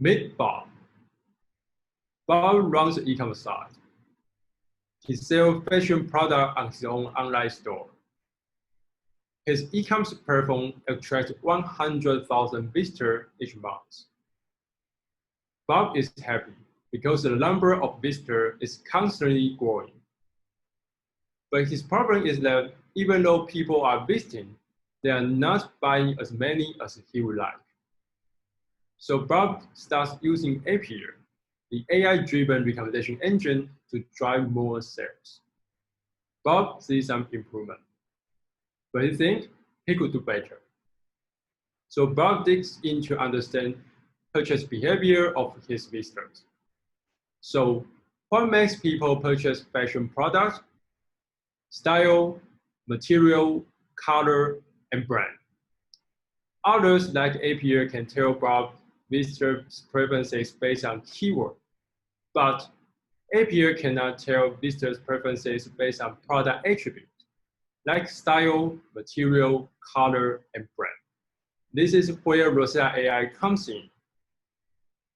Meet Bob. Bob runs an e-commerce site. He sells fashion products on his own online store. His e-commerce platform attracts 100,000 visitors each month. Bob is happy because the number of visitors is constantly growing. But his problem is that even though people are visiting, they are not buying as many as he would like. So Bob starts using Apier, the AI-driven recommendation engine, to drive more sales. Bob sees some improvement, but he thinks he could do better. So Bob digs in to understand purchase behavior of his visitors. So what makes people purchase fashion products? Style, material, color, and brand. Others like Apier can tell Bob visitors' preferences based on keyword, but Apier cannot tell visitors' preferences based on product attributes, like style, material, color, and brand. This is where Rosetta.ai comes in.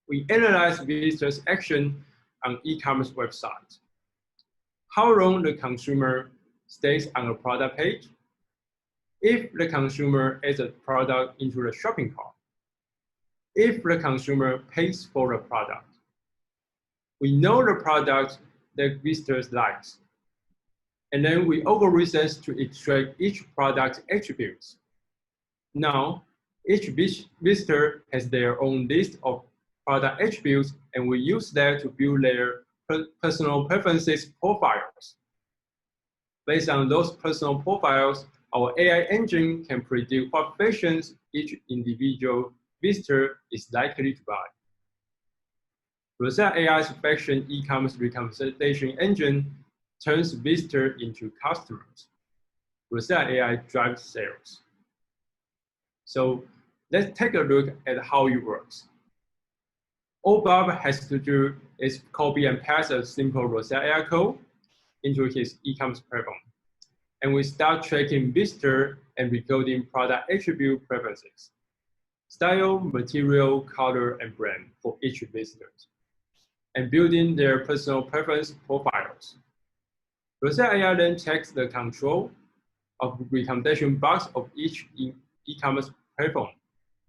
We analyze visitors' action on e-commerce websites. How long the consumer stays on a product page, if the consumer adds a product into the shopping cart, if the consumer pays for the product. We know the product that visitors like, and then we algorithms to extract each product's attributes. Now, each visitor has their own list of product attributes, and we use that to build their personal preferences profiles. Based on those personal profiles, our AI engine can predict what fashions each individual visitor is likely to buy. Rosetta.ai's fashion e-commerce recommendation engine turns visitors into customers. Rosetta.ai drives sales. So let's take a look at how it works. All Bob has to do is copy and paste a simple Rosetta.ai code into his e-commerce platform. And we start tracking visitor and recording product attribute preferences, style, material, color, and brand for each visitor, and building their personal preference profiles. Rosetta.ai then takes the control of the recommendation box of each e-commerce platform,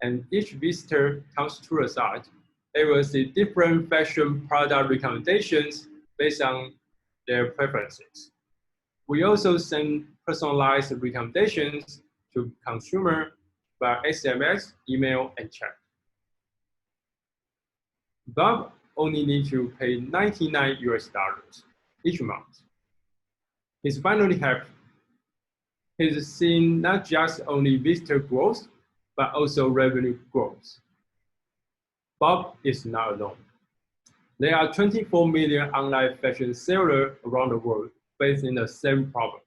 and each visitor comes to the site. They will see different fashion product recommendations based on their preferences. We also send personalized recommendations to consumers via SMS, email, and chat. Bob only needs to pay $99 each month. He's finally happy. He's seeing not just only visitor growth, but also revenue growth. Bob is not alone. There are 24 million online fashion sellers around the world facing the same problem.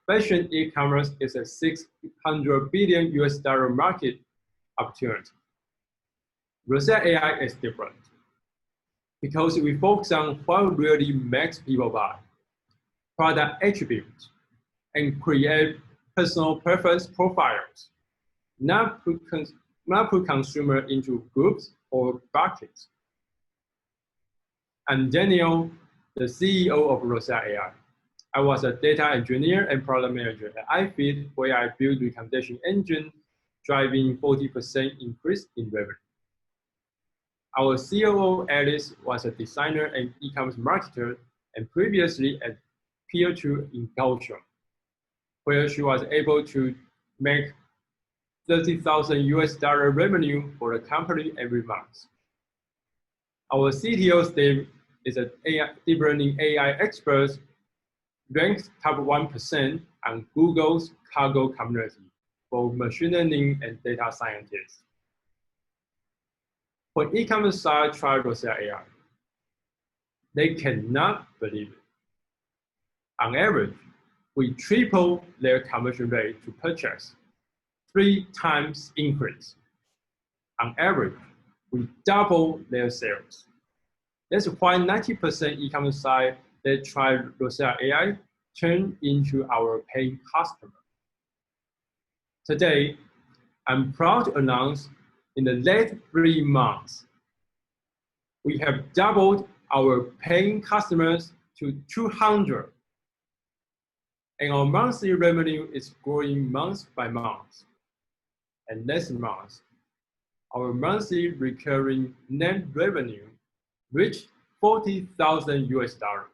Fashion e-commerce is a $600 billion market opportunity. Rosetta.ai is different because we focus on what really makes people buy, product attributes, and create personal preference profiles, not put consumer into groups or buckets. I'm Daniel, the CEO of Rosetta.ai. I was a data engineer and product manager at iFeed, where I built recommendation engine, driving 40% increase in revenue. Our COO, Alice, was a designer and e-commerce marketer, and previously at Peer2 in Kaohsiung, where she was able to make $30,000 revenue for the company every month. Our CTO, Steve, is a deep learning AI expert, ranked top 1% on Google's Kaggle community for machine learning and data scientists. When e-commerce sites try Rosetta.ai, they cannot believe it. On average, we triple their conversion rate to purchase, 3 times increase. On average, we double their sales. That's why 90% e-commerce sites that try Rosetta.ai turn into our paying customer. Today, I'm proud to announce In the last 3 months, we have doubled our paying customers to 200, and our monthly revenue is growing month by month. And next month, our monthly recurring net revenue reached $40,000.